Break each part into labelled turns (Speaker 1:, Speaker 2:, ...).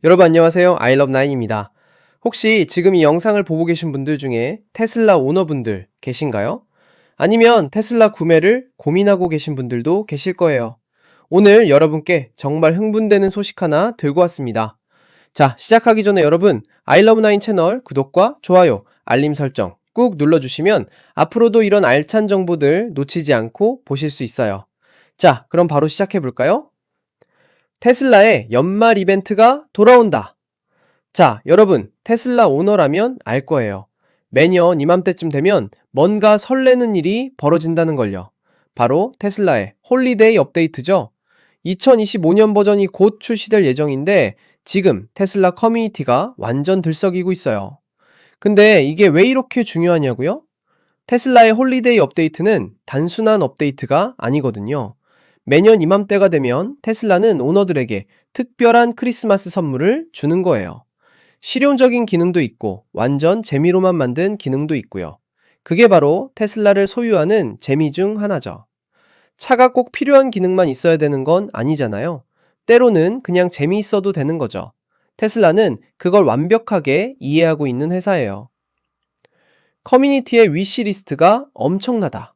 Speaker 1: 여러분 안녕하세요. 아이러브나인입니다. 혹시 지금 이 영상을 보고 계신 분들 중에 테슬라 오너분들 계신가요? 아니면 테슬라 구매를 고민하고 계신 분들도 계실 거예요. 오늘 여러분께 정말 흥분되는 소식 하나 들고 왔습니다. 자, 시작하기 전에 여러분 아이러브나인 채널 구독과 좋아요, 알림 설정 꾹 눌러주시면 앞으로도 이런 알찬 정보들 놓치지 않고 보실 수 있어요. 자, 그럼 바로 시작해 볼까요? 테슬라의 연말 이벤트가 돌아온다. 자, 여러분, 테슬라 오너라면 알 거예요. 매년 이맘때쯤 되면 뭔가 설레는 일이 벌어진다는 걸요. 바로 테슬라의 홀리데이 업데이트죠. 2025년 버전이 곧 출시될 예정인데 지금 테슬라 커뮤니티가 완전 들썩이고 있어요. 근데 이게 왜 이렇게 중요하냐고요? 테슬라의 홀리데이 업데이트는 단순한 업데이트가 아니거든요. 매년 이맘때가 되면 테슬라는 오너들에게 특별한 크리스마스 선물을 주는 거예요. 실용적인 기능도 있고 완전 재미로만 만든 기능도 있고요. 그게 바로 테슬라를 소유하는 재미 중 하나죠. 차가 꼭 필요한 기능만 있어야 되는 건 아니잖아요. 때로는 그냥 재미있어도 되는 거죠. 테슬라는 그걸 완벽하게 이해하고 있는 회사예요. 커뮤니티의 위시리스트가 엄청나다.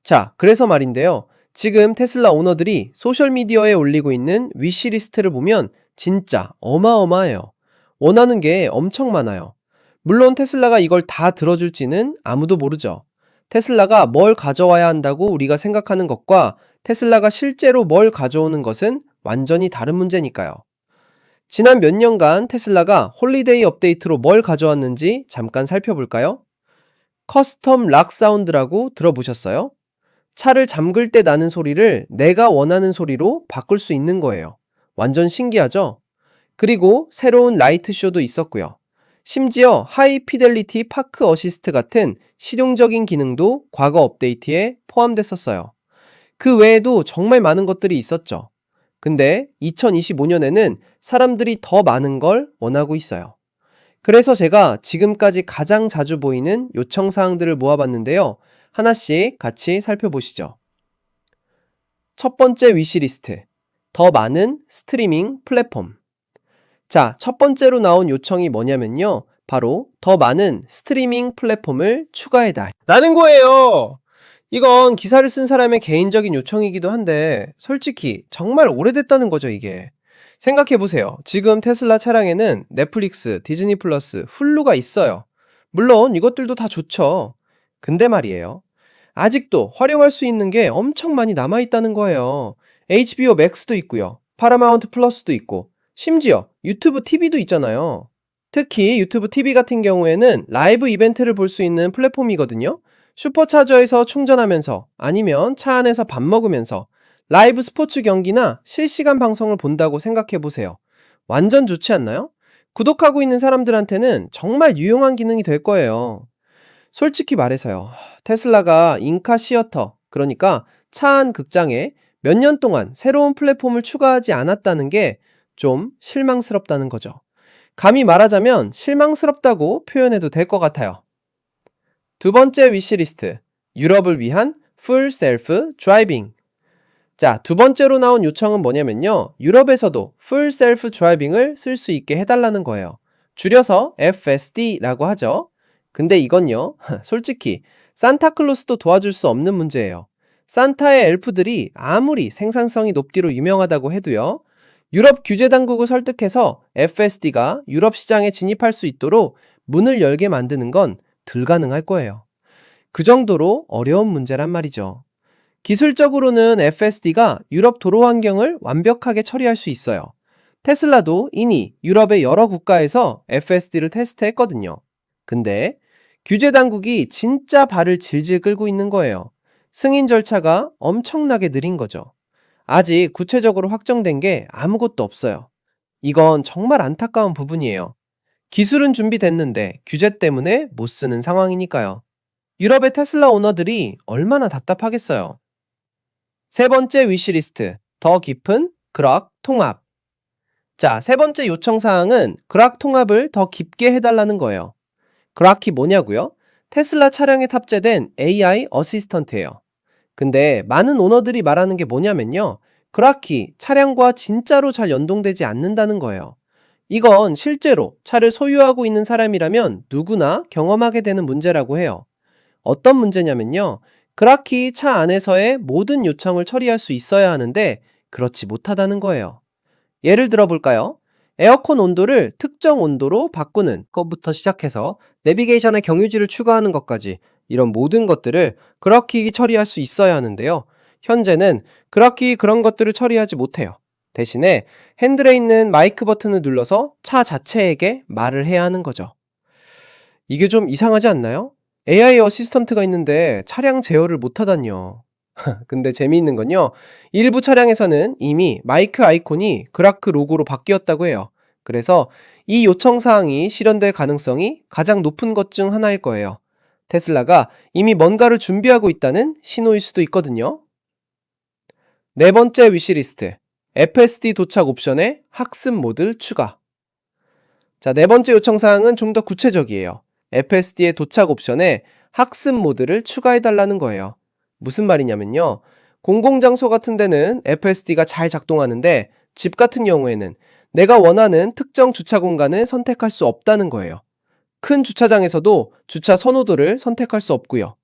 Speaker 1: 자, 그래서 말인데요. 지금 테슬라 오너들이 소셜미디어에 올리고 있는 위시리스트를 보면 진짜 어마어마해요. 원하는 게 엄청 많아요. 물론 테슬라가 이걸 다 들어줄지는 아무도 모르죠. 테슬라가 뭘 가져와야 한다고 우리가 생각하는 것과 테슬라가 실제로 뭘 가져오는 것은 완전히 다른 문제니까요. 지난 몇 년간 테슬라가 홀리데이 업데이트로 뭘 가져왔는지 잠깐 살펴볼까요? 커스텀 락 사운드라고 들어보셨어요? 차를 잠글 때 나는 소리를 내가 원하는 소리로 바꿀 수 있는 거예요. 완전 신기하죠? 그리고 새로운 라이트 쇼도 있었고요. 심지어 하이 피델리티 파크 어시스트 같은 실용적인 기능도 과거 업데이트에 포함됐었어요. 그 외에도 정말 많은 것들이 있었죠. 근데 2025년에는 사람들이 더 많은 걸 원하고 있어요. 그래서 제가 지금까지 가장 자주 보이는 요청 사항들을 모아봤는데요. 하나씩 같이 살펴보시죠. 첫 번째 위시리스트. 더 많은 스트리밍 플랫폼. 자, 첫 번째로 나온 요청이 뭐냐면요. 바로 더 많은 스트리밍 플랫폼을 추가해달 라는 거예요. 이건 기사를 쓴 사람의 개인적인 요청이기도 한데 솔직히 정말 오래됐다는 거죠, 이게. 생각해보세요. 지금 테슬라 차량에는 넷플릭스, 디즈니 플러스, 훌루가 있어요. 물론 이것들도 다 좋죠. 근데 말이에요. 아직도 활용할 수 있는 게 엄청 많이 남아있다는 거예요. HBO 맥스도 있고요. 파라마운트 플러스도 있고 심지어 유튜브 TV도 있잖아요. 특히 유튜브 TV 같은 경우에는 라이브 이벤트를 볼 수 있는 플랫폼이거든요. 슈퍼차저에서 충전하면서 아니면 차 안에서 밥 먹으면서 라이브 스포츠 경기나 실시간 방송을 본다고 생각해 보세요. 완전 좋지 않나요? 구독하고 있는 사람들한테는 정말 유용한 기능이 될 거예요. 솔직히 말해서요. 테슬라가 인카 시어터, 그러니까 차 안 극장에 몇 년 동안 새로운 플랫폼을 추가하지 않았다는 게 좀 실망스럽다는 거죠. 감히 말하자면 실망스럽다고 표현해도 될 것 같아요. 두 번째 위시리스트. 유럽을 위한 풀 셀프 드라이빙. 자, 두 번째로 나온 요청은 뭐냐면요. 유럽에서도 풀 셀프 드라이빙을 쓸 수 있게 해달라는 거예요. 줄여서 FSD라고 하죠. 근데 이건요. 솔직히 산타클로스도 도와줄 수 없는 문제예요. 산타의 엘프들이 아무리 생산성이 높기로 유명하다고 해도요. 유럽 규제 당국을 설득해서 FSD가 유럽 시장에 진입할 수 있도록 문을 열게 만드는 건 불가능할 거예요. 그 정도로 어려운 문제란 말이죠. 기술적으로는 FSD가 유럽 도로 환경을 완벽하게 처리할 수 있어요. 테슬라도 이미 유럽의 여러 국가에서 FSD를 테스트했거든요. 근데 규제 당국이 진짜 발을 질질 끌고 있는 거예요. 승인 절차가 엄청나게 느린 거죠. 아직 구체적으로 확정된 게 아무것도 없어요. 이건 정말 안타까운 부분이에요. 기술은 준비됐는데 규제 때문에 못 쓰는 상황이니까요. 유럽의 테슬라 오너들이 얼마나 답답하겠어요. 세 번째 위시리스트, 더 깊은 그락 통합. 자, 세 번째 요청 사항은 그락 통합을 더 깊게 해달라는 거예요. 그락이 뭐냐고요? 테슬라 차량에 탑재된 AI 어시스턴트예요. 근데 많은 오너들이 말하는 게 뭐냐면요. 그락이 차량과 진짜로 잘 연동되지 않는다는 거예요. 이건 실제로 차를 소유하고 있는 사람이라면 누구나 경험하게 되는 문제라고 해요. 어떤 문제냐면요. 그렇게 차 안에서의 모든 요청을 처리할 수 있어야 하는데 그렇지 못하다는 거예요. 예를 들어 볼까요? 에어컨 온도를 특정 온도로 바꾸는 것부터 시작해서 내비게이션에 경유지를 추가하는 것까지 이런 모든 것들을 그렇게 처리할 수 있어야 하는데요. 현재는 그렇게 그런 것들을 처리하지 못해요. 대신에 핸들에 있는 마이크 버튼을 눌러서 차 자체에게 말을 해야 하는 거죠. 이게 좀 이상하지 않나요? AI 어시스턴트가 있는데 차량 제어를 못하다니요. 근데 재미있는 건요. 일부 차량에서는 이미 마이크 아이콘이 그라크 로고로 바뀌었다고 해요. 그래서 이 요청 사항이 실현될 가능성이 가장 높은 것 중 하나일 거예요. 테슬라가 이미 뭔가를 준비하고 있다는 신호일 수도 있거든요. 네 번째 위시리스트. FSD 도착 옵션에 학습 모드 추가. 자, 네 번째 요청 사항은 좀 더 구체적이에요. FSD의 도착 옵션에 학습 모드를 추가해 달라는 거예요. 무슨 말이냐면요. 공공장소 같은 데는 FSD가 잘 작동하는데 집 같은 경우에는 내가 원하는 특정 주차 공간을 선택할 수 없다는 거예요. 큰 주차장에서도 주차 선호도를 선택할 수 없고요.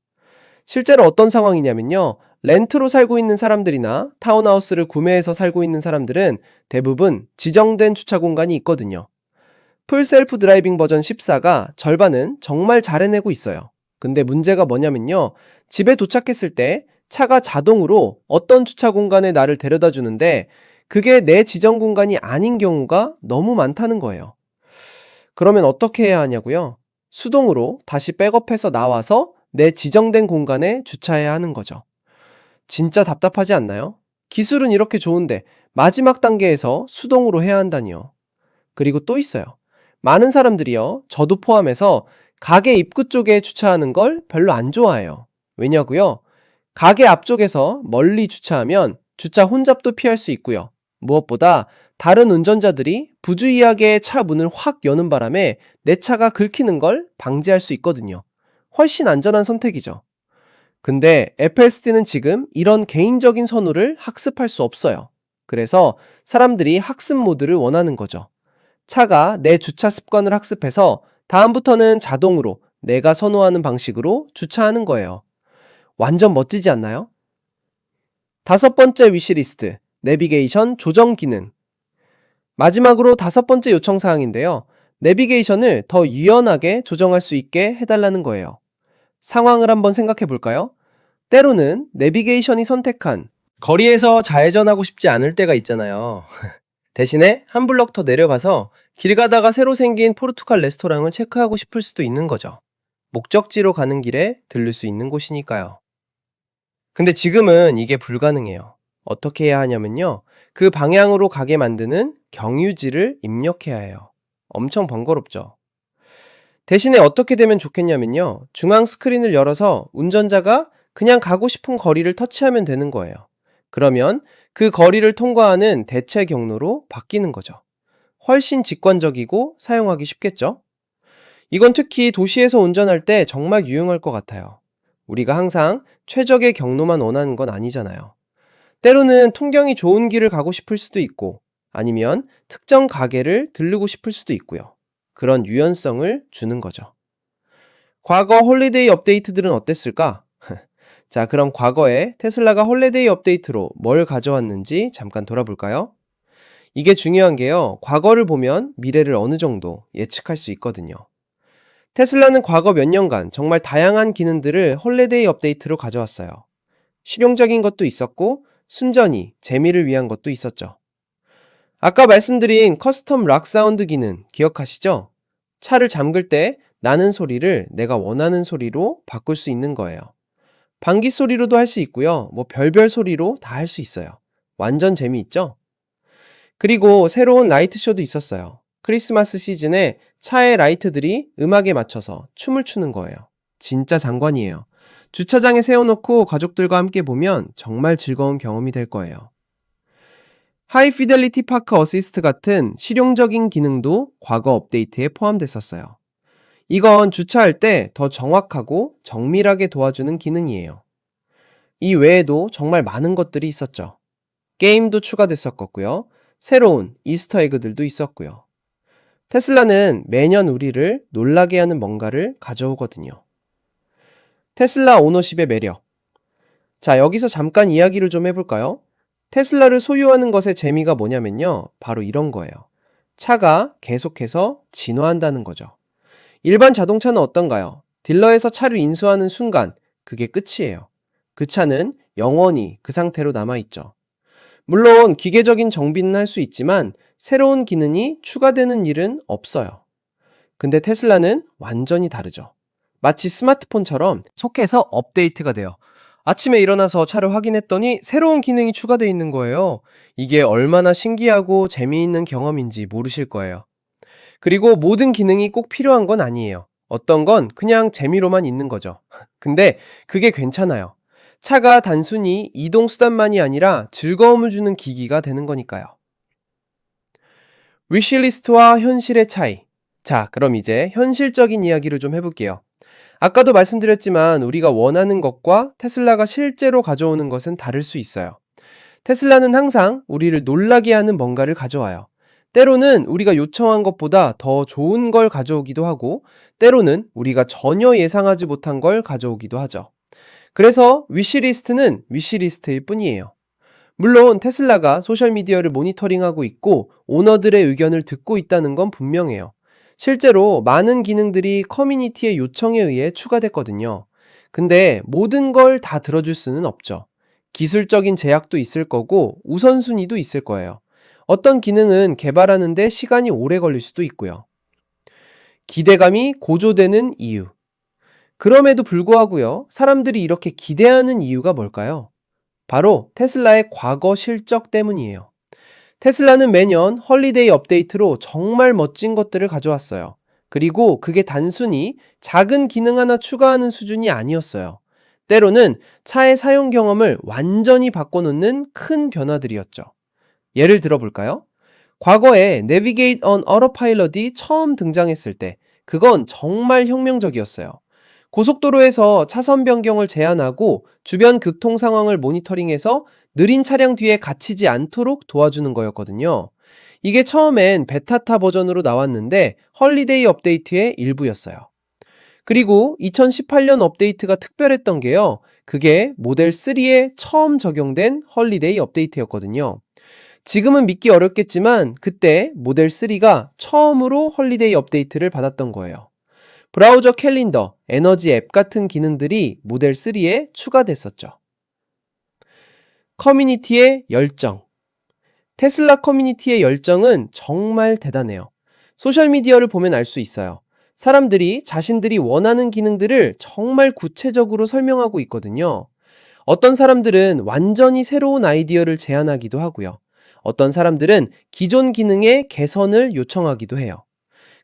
Speaker 1: 실제로 어떤 상황이냐면요. 렌트로 살고 있는 사람들이나 타운하우스를 구매해서 살고 있는 사람들은 대부분 지정된 주차 공간이 있거든요. 풀 셀프 드라이빙 버전 14가 절반은 정말 잘 해내고 있어요. 근데 문제가 뭐냐면요. 집에 도착했을 때 차가 자동으로 어떤 주차 공간에 나를 데려다 주는데 그게 내 지정 공간이 아닌 경우가 너무 많다는 거예요. 그러면 어떻게 해야 하냐고요? 수동으로 다시 백업해서 나와서 내 지정된 공간에 주차해야 하는 거죠. 진짜 답답하지 않나요? 기술은 이렇게 좋은데 마지막 단계에서 수동으로 해야 한다니요. 그리고 또 있어요. 많은 사람들이요, 저도 포함해서 가게 입구 쪽에 주차하는 걸 별로 안 좋아해요. 왜냐고요? 가게 앞쪽에서 멀리 주차하면 주차 혼잡도 피할 수 있고요. 무엇보다 다른 운전자들이 부주의하게 차 문을 확 여는 바람에 내 차가 긁히는 걸 방지할 수 있거든요. 훨씬 안전한 선택이죠. 근데 FSD는 지금 이런 개인적인 선호를 학습할 수 없어요. 그래서 사람들이 학습 모드를 원하는 거죠. 차가 내 주차 습관을 학습해서 다음부터는 자동으로 내가 선호하는 방식으로 주차하는 거예요. 완전 멋지지 않나요? 다섯 번째 위시리스트, 내비게이션 조정 기능. 마지막으로 다섯 번째 요청 사항인데요. 내비게이션을 더 유연하게 조정할 수 있게 해달라는 거예요. 상황을 한번 생각해 볼까요? 때로는 내비게이션이 선택한 거리에서 좌회전하고 싶지 않을 때가 있잖아요. 대신에 한 블럭 더 내려가서 길 가다가 새로 생긴 포르투갈 레스토랑을 체크하고 싶을 수도 있는 거죠. 목적지로 가는 길에 들를 수 있는 곳이니까요. 근데 지금은 이게 불가능해요. 어떻게 해야 하냐면요. 그 방향으로 가게 만드는 경유지를 입력해야 해요. 엄청 번거롭죠. 대신에 어떻게 되면 좋겠냐면요. 중앙 스크린을 열어서 운전자가 그냥 가고 싶은 거리를 터치하면 되는 거예요. 그러면 그 거리를 통과하는 대체 경로로 바뀌는 거죠. 훨씬 직관적이고 사용하기 쉽겠죠? 이건 특히 도시에서 운전할 때 정말 유용할 것 같아요. 우리가 항상 최적의 경로만 원하는 건 아니잖아요. 때로는 풍경이 좋은 길을 가고 싶을 수도 있고, 아니면 특정 가게를 들르고 싶을 수도 있고요. 그런 유연성을 주는 거죠. 과거 홀리데이 업데이트들은 어땠을까? 자, 그럼 과거에 테슬라가 홀리데이 업데이트로 뭘 가져왔는지 잠깐 돌아볼까요? 이게 중요한 게요. 과거를 보면 미래를 어느 정도 예측할 수 있거든요. 테슬라는 과거 몇 년간 정말 다양한 기능들을 홀리데이 업데이트로 가져왔어요. 실용적인 것도 있었고 순전히 재미를 위한 것도 있었죠. 아까 말씀드린 커스텀 락 사운드 기능 기억하시죠? 차를 잠글 때 나는 소리를 내가 원하는 소리로 바꿀 수 있는 거예요. 방귀 소리로도 할 수 있고요. 뭐 별별 소리로 다 할 수 있어요. 완전 재미있죠? 그리고 새로운 라이트 쇼도 있었어요. 크리스마스 시즌에 차의 라이트들이 음악에 맞춰서 춤을 추는 거예요. 진짜 장관이에요. 주차장에 세워놓고 가족들과 함께 보면 정말 즐거운 경험이 될 거예요. 하이 피델리티 파크 어시스트 같은 실용적인 기능도 과거 업데이트에 포함됐었어요. 이건 주차할 때 더 정확하고 정밀하게 도와주는 기능이에요. 이 외에도 정말 많은 것들이 있었죠. 게임도 추가됐었고요. 새로운 이스터 에그들도 있었고요. 테슬라는 매년 우리를 놀라게 하는 뭔가를 가져오거든요. 테슬라 오너십의 매력. 자, 여기서 잠깐 이야기를 좀 해볼까요? 테슬라를 소유하는 것의 재미가 뭐냐면요. 바로 이런 거예요. 차가 계속해서 진화한다는 거죠. 일반 자동차는 어떤가요? 딜러에서 차를 인수하는 순간, 그게 끝이에요. 그 차는 영원히 그 상태로 남아있죠. 물론 기계적인 정비는 할 수 있지만 새로운 기능이 추가되는 일은 없어요. 근데 테슬라는 완전히 다르죠. 마치 스마트폰처럼 속해서 업데이트가 돼요. 아침에 일어나서 차를 확인했더니 새로운 기능이 추가되어 있는 거예요. 이게 얼마나 신기하고 재미있는 경험인지 모르실 거예요. 그리고 모든 기능이 꼭 필요한 건 아니에요. 어떤 건 그냥 재미로만 있는 거죠. 근데 그게 괜찮아요. 차가 단순히 이동 수단만이 아니라 즐거움을 주는 기기가 되는 거니까요. 위시리스트와 현실의 차이. 자, 그럼 이제 현실적인 이야기를 좀 해볼게요. 아까도 말씀드렸지만 우리가 원하는 것과 테슬라가 실제로 가져오는 것은 다를 수 있어요. 테슬라는 항상 우리를 놀라게 하는 뭔가를 가져와요. 때로는 우리가 요청한 것보다 더 좋은 걸 가져오기도 하고, 때로는 우리가 전혀 예상하지 못한 걸 가져오기도 하죠. 그래서 위시리스트는 위시리스트일 뿐이에요. 물론 테슬라가 소셜미디어를 모니터링하고 있고 오너들의 의견을 듣고 있다는 건 분명해요. 실제로 많은 기능들이 커뮤니티의 요청에 의해 추가됐거든요. 근데 모든 걸 다 들어줄 수는 없죠. 기술적인 제약도 있을 거고 우선순위도 있을 거예요. 어떤 기능은 개발하는데 시간이 오래 걸릴 수도 있고요. 기대감이 고조되는 이유. 그럼에도 불구하고요, 사람들이 이렇게 기대하는 이유가 뭘까요? 바로 테슬라의 과거 실적 때문이에요. 테슬라는 매년 헐리데이 업데이트로 정말 멋진 것들을 가져왔어요. 그리고 그게 단순히 작은 기능 하나 추가하는 수준이 아니었어요. 때로는 차의 사용 경험을 완전히 바꿔놓는 큰 변화들이었죠. 예를 들어볼까요? 과거에 Navigate on Autopilot이 처음 등장했을 때 그건 정말 혁명적이었어요. 고속도로에서 차선 변경을 제한하고 주변 교통 상황을 모니터링해서 느린 차량 뒤에 갇히지 않도록 도와주는 거였거든요. 이게 처음엔 베타타 버전으로 나왔는데 헐리데이 업데이트의 일부였어요. 그리고 2018년 업데이트가 특별했던 게요. 그게 모델 3에 처음 적용된 헐리데이 업데이트였거든요. 지금은 믿기 어렵겠지만 그때 모델 3가 처음으로 헐리데이 업데이트를 받았던 거예요. 브라우저 캘린더, 에너지 앱 같은 기능들이 모델 3에 추가됐었죠. 커뮤니티의 열정. 테슬라 커뮤니티의 열정은 정말 대단해요. 소셜미디어를 보면 알 수 있어요. 사람들이 자신들이 원하는 기능들을 정말 구체적으로 설명하고 있거든요. 어떤 사람들은 완전히 새로운 아이디어를 제안하기도 하고요. 어떤 사람들은 기존 기능의 개선을 요청하기도 해요.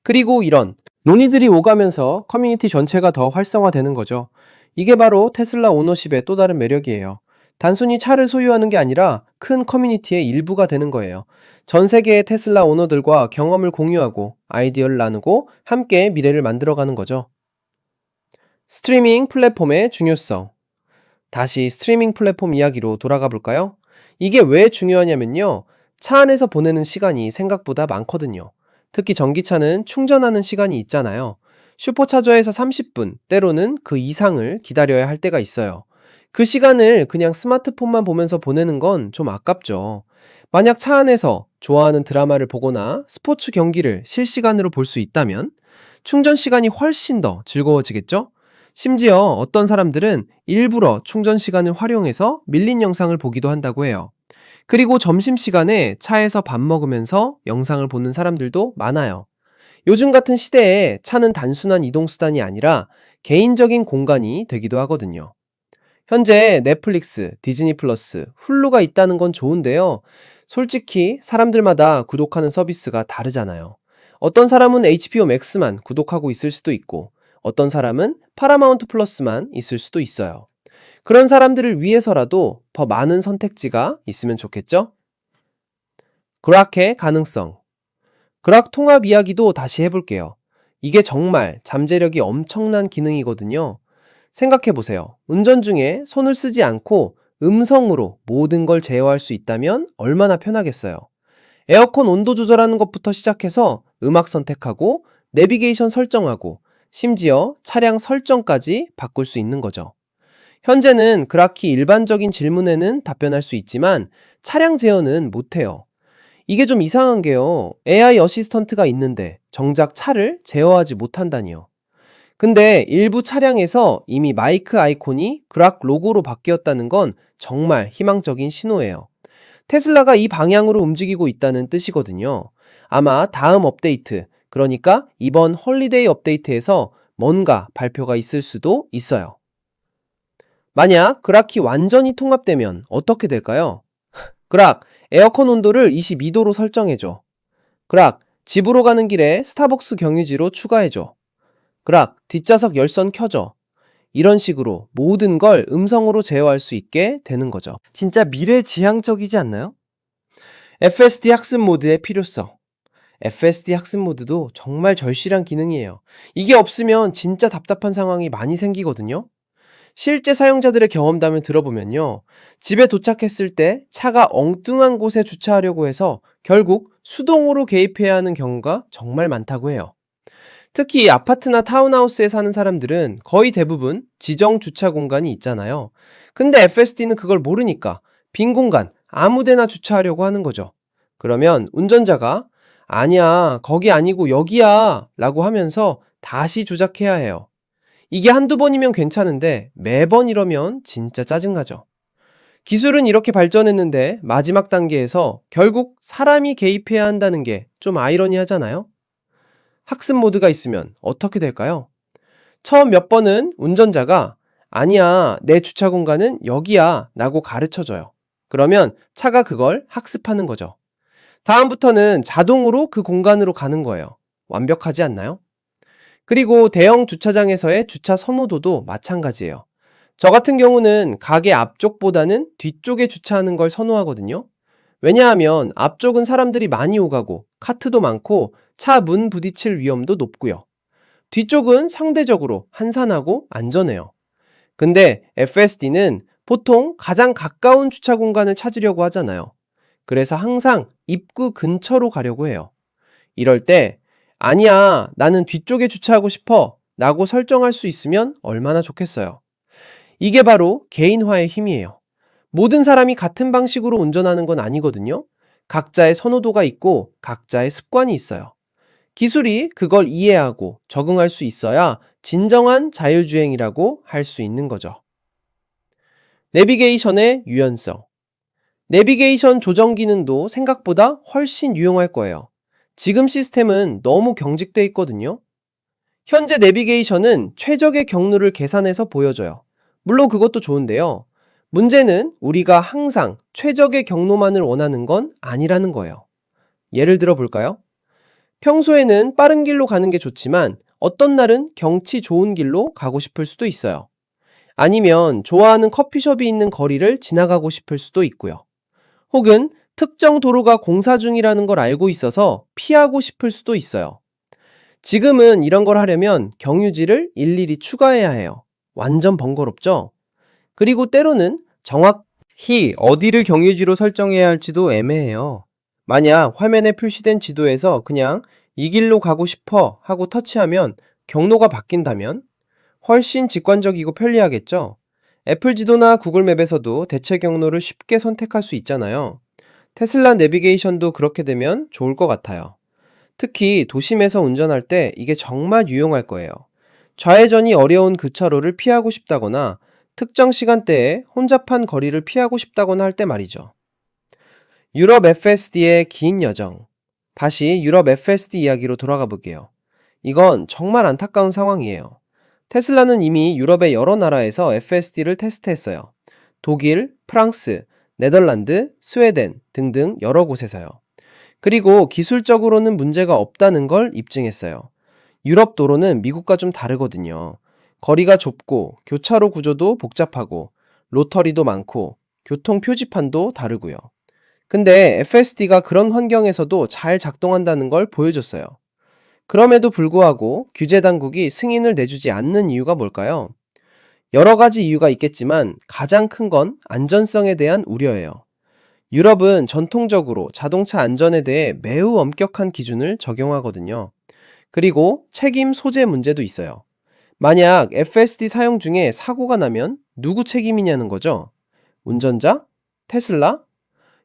Speaker 1: 그리고 이런 논의들이 오가면서 커뮤니티 전체가 더 활성화되는 거죠. 이게 바로 테슬라 오너십의 또 다른 매력이에요. 단순히 차를 소유하는 게 아니라 큰 커뮤니티의 일부가 되는 거예요. 전 세계의 테슬라 오너들과 경험을 공유하고 아이디어를 나누고 함께 미래를 만들어가는 거죠. 스트리밍 플랫폼의 중요성. 다시 스트리밍 플랫폼 이야기로 돌아가 볼까요? 이게 왜 중요하냐면요. 차 안에서 보내는 시간이 생각보다 많거든요. 특히 전기차는 충전하는 시간이 있잖아요. 슈퍼차저에서 30분, 때로는 그 이상을 기다려야 할 때가 있어요. 그 시간을 그냥 스마트폰만 보면서 보내는 건 좀 아깝죠. 만약 차 안에서 좋아하는 드라마를 보거나 스포츠 경기를 실시간으로 볼 수 있다면 충전 시간이 훨씬 더 즐거워지겠죠? 심지어 어떤 사람들은 일부러 충전 시간을 활용해서 밀린 영상을 보기도 한다고 해요. 그리고 점심시간에 차에서 밥 먹으면서 영상을 보는 사람들도 많아요. 요즘 같은 시대에 차는 단순한 이동수단이 아니라 개인적인 공간이 되기도 하거든요. 현재 넷플릭스, 디즈니 플러스, 훌루가 있다는 건 좋은데요. 솔직히 사람들마다 구독하는 서비스가 다르잖아요. 어떤 사람은 HBO 맥스만 구독하고 있을 수도 있고, 어떤 사람은 파라마운트 플러스만 있을 수도 있어요. 그런 사람들을 위해서라도 더 많은 선택지가 있으면 좋겠죠? 그락의 가능성. 그락 통합 이야기도 다시 해볼게요. 이게 정말 잠재력이 엄청난 기능이거든요. 생각해보세요. 운전 중에 손을 쓰지 않고 음성으로 모든 걸 제어할 수 있다면 얼마나 편하겠어요. 에어컨 온도 조절하는 것부터 시작해서 음악 선택하고 내비게이션 설정하고 심지어 차량 설정까지 바꿀 수 있는 거죠. 현재는 그렇게 일반적인 질문에는 답변할 수 있지만 차량 제어는 못해요. 이게 좀 이상한 게요. AI 어시스턴트가 있는데 정작 차를 제어하지 못한다니요. 근데 일부 차량에서 이미 마이크 아이콘이 그락 로고로 바뀌었다는 건 정말 희망적인 신호예요. 테슬라가 이 방향으로 움직이고 있다는 뜻이거든요. 아마 다음 업데이트, 그러니까 이번 홀리데이 업데이트에서 뭔가 발표가 있을 수도 있어요. 만약 그락이 완전히 통합되면 어떻게 될까요? 그락, 에어컨 온도를 22도로 설정해줘. 그락, 집으로 가는 길에 스타벅스 경유지로 추가해줘. 그락, 뒷좌석 열선 켜줘. 이런 식으로 모든 걸 음성으로 제어할 수 있게 되는 거죠. 진짜 미래지향적이지 않나요? FSD 학습 모드의 필요성. FSD 학습 모드도 정말 절실한 기능이에요. 이게 없으면 진짜 답답한 상황이 많이 생기거든요. 실제 사용자들의 경험담을 들어보면요. 집에 도착했을 때 차가 엉뚱한 곳에 주차하려고 해서 결국 수동으로 개입해야 하는 경우가 정말 많다고 해요. 특히 아파트나 타운하우스에 사는 사람들은 거의 대부분 지정 주차 공간이 있잖아요. 근데 FSD는 그걸 모르니까 빈 공간 아무데나 주차하려고 하는 거죠. 그러면 운전자가 아니야, 거기 아니고 여기야 라고 하면서 다시 조작해야 해요. 이게 한두 번이면 괜찮은데 매번 이러면 진짜 짜증나죠. 기술은 이렇게 발전했는데 마지막 단계에서 결국 사람이 개입해야 한다는 게 좀 아이러니하잖아요? 학습 모드가 있으면 어떻게 될까요? 처음 몇 번은 운전자가 아니야, 내 주차 공간은 여기야 라고 가르쳐줘요. 그러면 차가 그걸 학습하는 거죠. 다음부터는 자동으로 그 공간으로 가는 거예요. 완벽하지 않나요? 그리고 대형 주차장에서의 주차 선호도도 마찬가지예요. 저 같은 경우는 가게 앞쪽보다는 뒤쪽에 주차하는 걸 선호하거든요. 왜냐하면 앞쪽은 사람들이 많이 오가고 카트도 많고 차 문 부딪힐 위험도 높고요. 뒤쪽은 상대적으로 한산하고 안전해요. 근데 FSD는 보통 가장 가까운 주차 공간을 찾으려고 하잖아요. 그래서 항상 입구 근처로 가려고 해요. 이럴 때 아니야, 나는 뒤쪽에 주차하고 싶어 라고 설정할 수 있으면 얼마나 좋겠어요. 이게 바로 개인화의 힘이에요. 모든 사람이 같은 방식으로 운전하는 건 아니거든요. 각자의 선호도가 있고 각자의 습관이 있어요. 기술이 그걸 이해하고 적응할 수 있어야 진정한 자율주행이라고 할 수 있는 거죠. 내비게이션의 유연성. 내비게이션 조정 기능도 생각보다 훨씬 유용할 거예요. 지금 시스템은 너무 경직돼 있거든요. 현재 내비게이션은 최적의 경로를 계산해서 보여줘요. 물론 그것도 좋은데요. 문제는 우리가 항상 최적의 경로만을 원하는 건 아니라는 거예요. 예를 들어 볼까요? 평소에는 빠른 길로 가는 게 좋지만 어떤 날은 경치 좋은 길로 가고 싶을 수도 있어요. 아니면 좋아하는 커피숍이 있는 거리를 지나가고 싶을 수도 있고요. 혹은 특정 도로가 공사 중이라는 걸 알고 있어서 피하고 싶을 수도 있어요. 지금은 이런 걸 하려면 경유지를 일일이 추가해야 해요. 완전 번거롭죠? 그리고 때로는 정확히 어디를 경유지로 설정해야 할지도 애매해요. 만약 화면에 표시된 지도에서 그냥 이 길로 가고 싶어 하고 터치하면 경로가 바뀐다면 훨씬 직관적이고 편리하겠죠? 애플 지도나 구글 맵에서도 대체 경로를 쉽게 선택할 수 있잖아요. 테슬라 내비게이션도 그렇게 되면 좋을 것 같아요. 특히 도심에서 운전할 때 이게 정말 유용할 거예요. 좌회전이 어려운 그 차로를 피하고 싶다거나 특정 시간대에 혼잡한 거리를 피하고 싶다거나 할 때 말이죠. 유럽 FSD의 긴 여정. 다시 유럽 FSD 이야기로 돌아가 볼게요. 이건 정말 안타까운 상황이에요. 테슬라는 이미 유럽의 여러 나라에서 FSD를 테스트했어요. 독일, 프랑스, 네덜란드, 스웨덴 등등 여러 곳에서요. 그리고 기술적으로는 문제가 없다는 걸 입증했어요. 유럽 도로는 미국과 좀 다르거든요. 거리가 좁고 교차로 구조도 복잡하고 로터리도 많고 교통 표지판도 다르고요. 근데 FSD가 그런 환경에서도 잘 작동한다는 걸 보여줬어요. 그럼에도 불구하고 규제 당국이 승인을 내주지 않는 이유가 뭘까요? 여러 가지 이유가 있겠지만 가장 큰 건 안전성에 대한 우려예요. 유럽은 전통적으로 자동차 안전에 대해 매우 엄격한 기준을 적용하거든요. 그리고 책임 소재 문제도 있어요. 만약 FSD 사용 중에 사고가 나면 누구 책임이냐는 거죠. 운전자? 테슬라?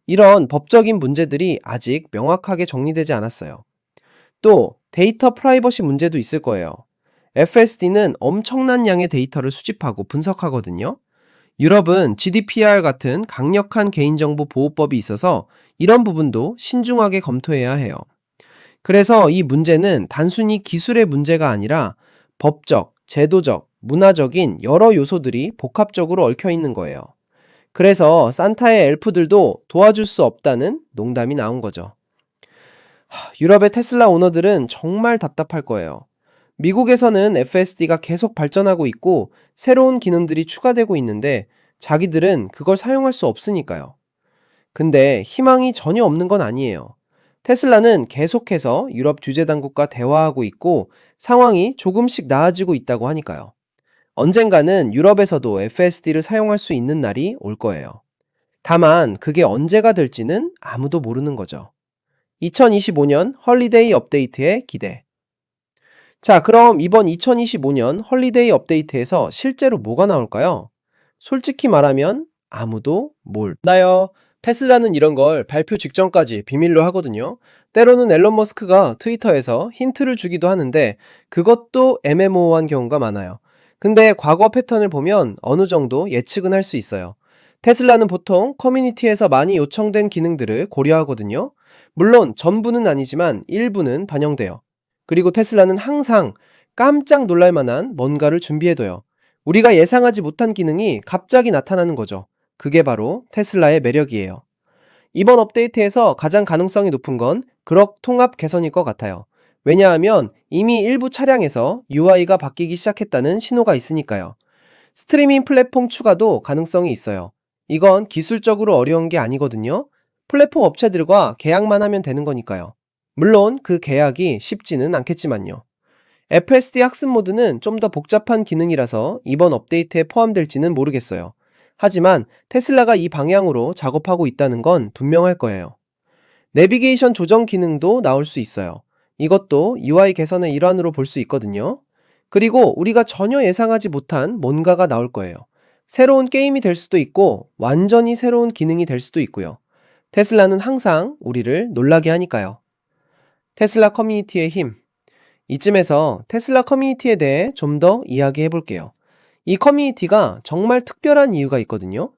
Speaker 1: 이런 법적인 문제들이 아직 명확하게 정리되지 않았어요. 또 데이터 프라이버시 문제도 있을 거예요. FSD는 엄청난 양의 데이터를 수집하고 분석하거든요. 유럽은 GDPR 같은 강력한 개인정보 보호법이 있어서 이런 부분도 신중하게 검토해야 해요. 그래서 이 문제는 단순히 기술의 문제가 아니라 법적, 제도적, 문화적인 여러 요소들이 복합적으로 얽혀 있는 거예요. 그래서 산타의 엘프들도 도와줄 수 없다는 농담이 나온 거죠. 유럽의 테슬라 오너들은 정말 답답할 거예요. 미국에서는 FSD가 계속 발전하고 있고 새로운 기능들이 추가되고 있는데 자기들은 그걸 사용할 수 없으니까요. 근데 희망이 전혀 없는 건 아니에요. 테슬라는 계속해서 유럽 규제 당국과 대화하고 있고 상황이 조금씩 나아지고 있다고 하니까요. 언젠가는 유럽에서도 FSD를 사용할 수 있는 날이 올 거예요. 다만 그게 언제가 될지는 아무도 모르는 거죠. 2025년 헐리데이 업데이트의 기대. 자, 그럼 이번 2025년 헐리데이 업데이트에서 실제로 뭐가 나올까요? 솔직히 말하면 아무도 몰라요. 테슬라는 이런 걸 발표 직전까지 비밀로 하거든요. 때로는 앨런 머스크가 트위터에서 힌트를 주기도 하는데 그것도 애매모호한 경우가 많아요. 근데 과거 패턴을 보면 어느 정도 예측은 할 수 있어요. 테슬라는 보통 커뮤니티에서 많이 요청된 기능들을 고려하거든요. 물론 전부는 아니지만 일부는 반영돼요. 그리고 테슬라는 항상 깜짝 놀랄 만한 뭔가를 준비해둬요. 우리가 예상하지 못한 기능이 갑자기 나타나는 거죠. 그게 바로 테슬라의 매력이에요. 이번 업데이트에서 가장 가능성이 높은 건 그럭 통합 개선일 것 같아요. 왜냐하면 이미 일부 차량에서 UI가 바뀌기 시작했다는 신호가 있으니까요. 스트리밍 플랫폼 추가도 가능성이 있어요. 이건 기술적으로 어려운 게 아니거든요. 플랫폼 업체들과 계약만 하면 되는 거니까요. 물론 그 계약이 쉽지는 않겠지만요. FSD 학습 모드는 좀 더 복잡한 기능이라서 이번 업데이트에 포함될지는 모르겠어요. 하지만 테슬라가 이 방향으로 작업하고 있다는 건 분명할 거예요. 내비게이션 조정 기능도 나올 수 있어요. 이것도 UI 개선의 일환으로 볼 수 있거든요. 그리고 우리가 전혀 예상하지 못한 뭔가가 나올 거예요. 새로운 게임이 될 수도 있고 완전히 새로운 기능이 될 수도 있고요. 테슬라는 항상 우리를 놀라게 하니까요. 테슬라 커뮤니티의 힘. 이쯤에서 테슬라 커뮤니티에 대해 좀 더 이야기해 볼게요. 이 커뮤니티가 정말 특별한 이유가 있거든요.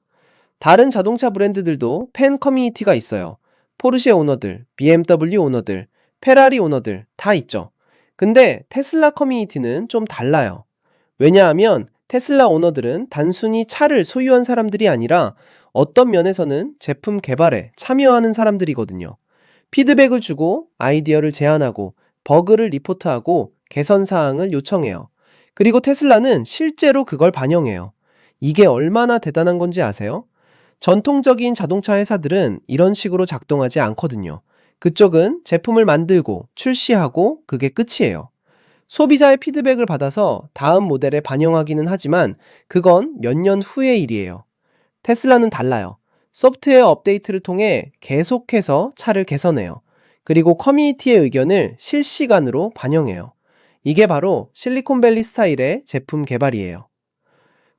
Speaker 1: 다른 자동차 브랜드들도 팬 커뮤니티가 있어요. 포르쉐 오너들, BMW 오너들, 페라리 오너들 다 있죠. 근데 테슬라 커뮤니티는 좀 달라요. 왜냐하면 테슬라 오너들은 단순히 차를 소유한 사람들이 아니라 어떤 면에서는 제품 개발에 참여하는 사람들이거든요. 피드백을 주고 아이디어를 제안하고 버그를 리포트하고 개선 사항을 요청해요. 그리고 테슬라는 실제로 그걸 반영해요. 이게 얼마나 대단한 건지 아세요? 전통적인 자동차 회사들은 이런 식으로 작동하지 않거든요. 그쪽은 제품을 만들고 출시하고 그게 끝이에요. 소비자의 피드백을 받아서 다음 모델에 반영하기는 하지만 그건 몇 년 후의 일이에요. 테슬라는 달라요. 소프트웨어 업데이트를 통해 계속해서 차를 개선해요. 그리고 커뮤니티의 의견을 실시간으로 반영해요. 이게 바로 실리콘밸리 스타일의 제품 개발이에요.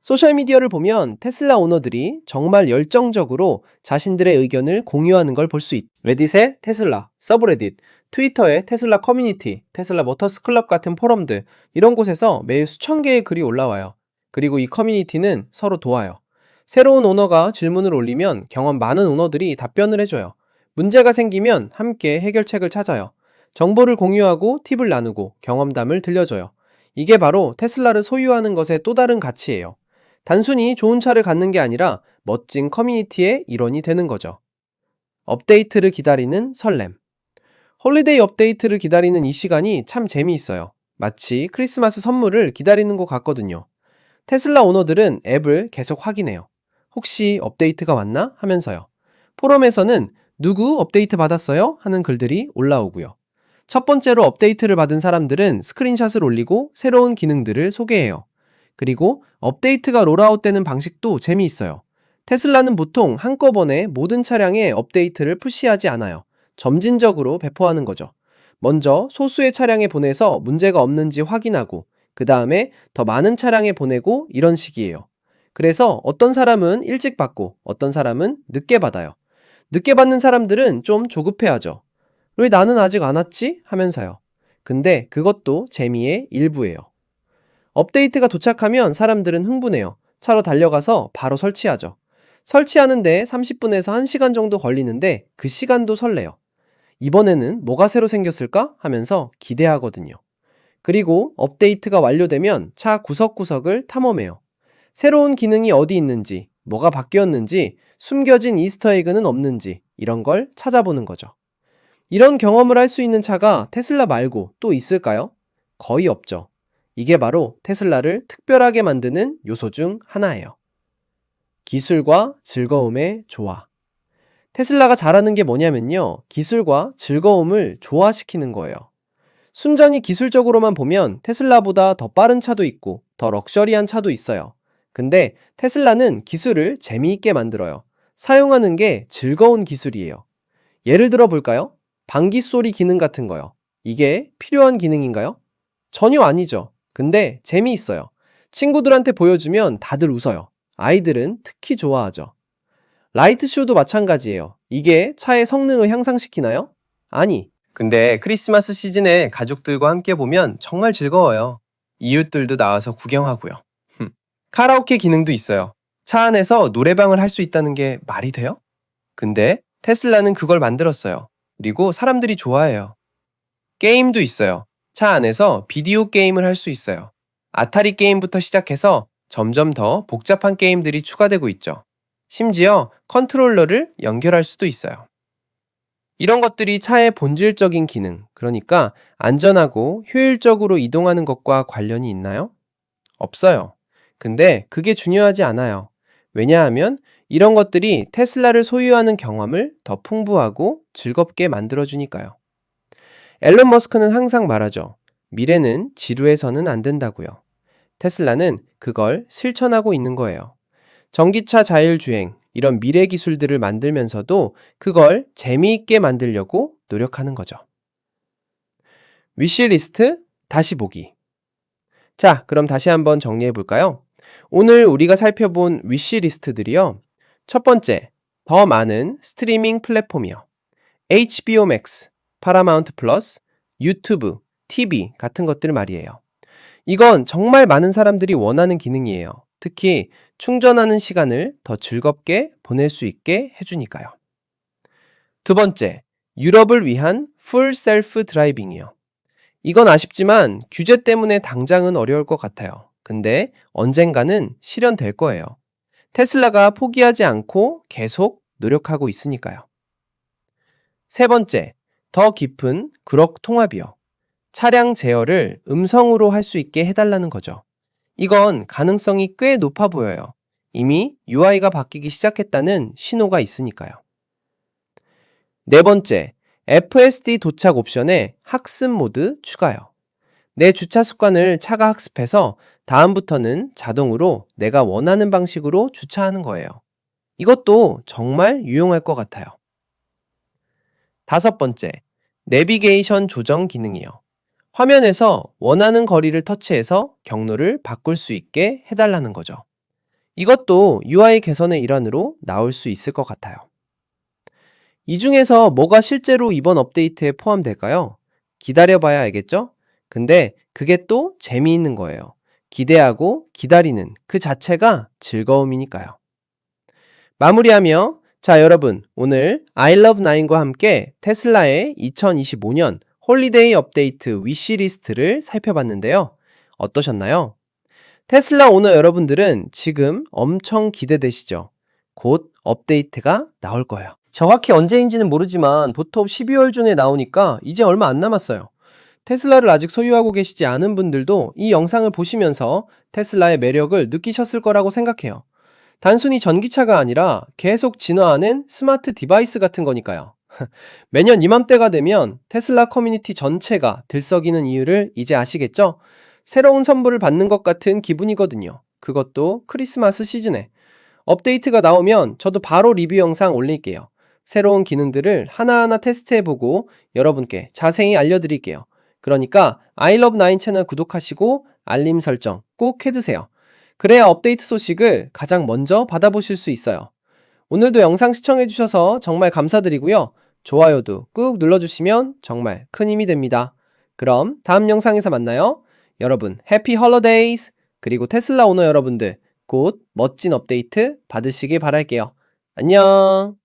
Speaker 1: 소셜미디어를 보면 테슬라 오너들이 정말 열정적으로 자신들의 의견을 공유하는 걸 볼 수 있. 레딧의 테슬라, 서브레딧, 트위터의 테슬라 커뮤니티, 테슬라 모터스 클럽 같은 포럼들, 이런 곳에서 매일 수천 개의 글이 올라와요. 그리고 이 커뮤니티는 서로 도와요. 새로운 오너가 질문을 올리면 경험 많은 오너들이 답변을 해줘요. 문제가 생기면 함께 해결책을 찾아요. 정보를 공유하고 팁을 나누고 경험담을 들려줘요. 이게 바로 테슬라를 소유하는 것의 또 다른 가치예요. 단순히 좋은 차를 갖는 게 아니라 멋진 커뮤니티의 일원이 되는 거죠. 업데이트를 기다리는 설렘. 홀리데이 업데이트를 기다리는 이 시간이 참 재미있어요. 마치 크리스마스 선물을 기다리는 것 같거든요. 테슬라 오너들은 앱을 계속 확인해요. 혹시 업데이트가 왔나? 하면서요. 포럼에서는 누구 업데이트 받았어요? 하는 글들이 올라오고요. 첫 번째로 업데이트를 받은 사람들은 스크린샷을 올리고 새로운 기능들을 소개해요. 그리고 업데이트가 롤아웃되는 방식도 재미있어요. 테슬라는 보통 한꺼번에 모든 차량에 업데이트를 푸시하지 않아요. 점진적으로 배포하는 거죠. 먼저 소수의 차량에 보내서 문제가 없는지 확인하고, 그 다음에 더 많은 차량에 보내고 이런 식이에요. 그래서 어떤 사람은 일찍 받고 어떤 사람은 늦게 받아요. 늦게 받는 사람들은 좀 조급해하죠. 왜 나는 아직 안 왔지? 하면서요. 근데 그것도 재미의 일부예요. 업데이트가 도착하면 사람들은 흥분해요. 차로 달려가서 바로 설치하죠. 설치하는데 30분에서 1시간 정도 걸리는데 그 시간도 설레요. 이번에는 뭐가 새로 생겼을까? 하면서 기대하거든요. 그리고 업데이트가 완료되면 차 구석구석을 탐험해요. 새로운 기능이 어디 있는지, 뭐가 바뀌었는지, 숨겨진 이스터에그는 없는지 이런 걸 찾아보는 거죠. 이런 경험을 할 수 있는 차가 테슬라 말고 또 있을까요? 거의 없죠. 이게 바로 테슬라를 특별하게 만드는 요소 중 하나예요. 기술과 즐거움의 조화. 테슬라가 잘하는 게 뭐냐면요, 기술과 즐거움을 조화시키는 거예요. 순전히 기술적으로만 보면 테슬라보다 더 빠른 차도 있고 더 럭셔리한 차도 있어요. 근데 테슬라는 기술을 재미있게 만들어요. 사용하는 게 즐거운 기술이에요. 예를 들어 볼까요? 방귀 소리 기능 같은 거요. 이게 필요한 기능인가요? 전혀 아니죠. 근데 재미있어요. 친구들한테 보여주면 다들 웃어요. 아이들은 특히 좋아하죠. 라이트 쇼도 마찬가지예요. 이게 차의 성능을 향상시키나요? 아니. 근데 크리스마스 시즌에 가족들과 함께 보면 정말 즐거워요. 이웃들도 나와서 구경하고요. 카라오케 기능도 있어요. 차 안에서 노래방을 할 수 있다는 게 말이 돼요? 근데 테슬라는 그걸 만들었어요. 그리고 사람들이 좋아해요. 게임도 있어요. 차 안에서 비디오 게임을 할 수 있어요. 아타리 게임부터 시작해서 점점 더 복잡한 게임들이 추가되고 있죠. 심지어 컨트롤러를 연결할 수도 있어요. 이런 것들이 차의 본질적인 기능, 그러니까 안전하고 효율적으로 이동하는 것과 관련이 있나요? 없어요. 근데 그게 중요하지 않아요. 왜냐하면 이런 것들이 테슬라를 소유하는 경험을 더 풍부하고 즐겁게 만들어주니까요. 앨런 머스크는 항상 말하죠. 미래는 지루해서는 안 된다고요. 테슬라는 그걸 실천하고 있는 거예요. 전기차 자율주행, 이런 미래 기술들을 만들면서도 그걸 재미있게 만들려고 노력하는 거죠. 위시리스트 다시 보기. 자, 그럼 다시 한번 정리해 볼까요? 오늘 우리가 살펴본 위시리스트들이요. 첫 번째, 더 많은 스트리밍 플랫폼이요. HBO Max, 파라마운트 플러스, 유튜브, TV 같은 것들 말이에요. 이건 정말 많은 사람들이 원하는 기능이에요. 특히 충전하는 시간을 더 즐겁게 보낼 수 있게 해주니까요. 두 번째, 유럽을 위한 풀 셀프 드라이빙이요. 이건 아쉽지만 규제 때문에 당장은 어려울 것 같아요. 근데 언젠가는 실현될 거예요. 테슬라가 포기하지 않고 계속 노력하고 있으니까요. 세 번째, 더 깊은 그럭 통합이요. 차량 제어를 음성으로 할 수 있게 해달라는 거죠. 이건 가능성이 꽤 높아 보여요. 이미 UI가 바뀌기 시작했다는 신호가 있으니까요. 네 번째, FSD 도착 옵션에 학습 모드 추가요. 내 주차 습관을 차가 학습해서 다음부터는 자동으로 내가 원하는 방식으로 주차하는 거예요. 이것도 정말 유용할 것 같아요. 다섯 번째, 내비게이션 조정 기능이요. 화면에서 원하는 거리를 터치해서 경로를 바꿀 수 있게 해달라는 거죠. 이것도 UI 개선의 일환으로 나올 수 있을 것 같아요. 이 중에서 뭐가 실제로 이번 업데이트에 포함될까요? 기다려봐야 알겠죠? 근데 그게 또 재미있는 거예요. 기대하고 기다리는 그 자체가 즐거움이니까요. 마무리하며, 자, 여러분, 오늘 I Love 9과 함께 테슬라의 2025년 홀리데이 업데이트 위시리스트를 살펴봤는데요. 어떠셨나요? 테슬라 오너 여러분들은 지금 엄청 기대되시죠? 곧 업데이트가 나올 거예요. 정확히 언제인지는 모르지만 보통 12월 중에 나오니까 이제 얼마 안 남았어요. 테슬라를 아직 소유하고 계시지 않은 분들도 이 영상을 보시면서 테슬라의 매력을 느끼셨을 거라고 생각해요. 단순히 전기차가 아니라 계속 진화하는 스마트 디바이스 같은 거니까요. 매년 이맘때가 되면 테슬라 커뮤니티 전체가 들썩이는 이유를 이제 아시겠죠? 새로운 선물을 받는 것 같은 기분이거든요. 그것도 크리스마스 시즌에. 업데이트가 나오면 저도 바로 리뷰 영상 올릴게요. 새로운 기능들을 하나하나 테스트해보고 여러분께 자세히 알려드릴게요. 그러니까 아이러브9 채널 구독하시고 알림 설정 꼭 해두세요. 그래야 업데이트 소식을 가장 먼저 받아보실 수 있어요. 오늘도 영상 시청해주셔서 정말 감사드리고요. 좋아요도 꾹 눌러주시면 정말 큰 힘이 됩니다. 그럼 다음 영상에서 만나요. 여러분 해피 홀리데이즈! 그리고 테슬라 오너 여러분들 곧 멋진 업데이트 받으시길 바랄게요. 안녕!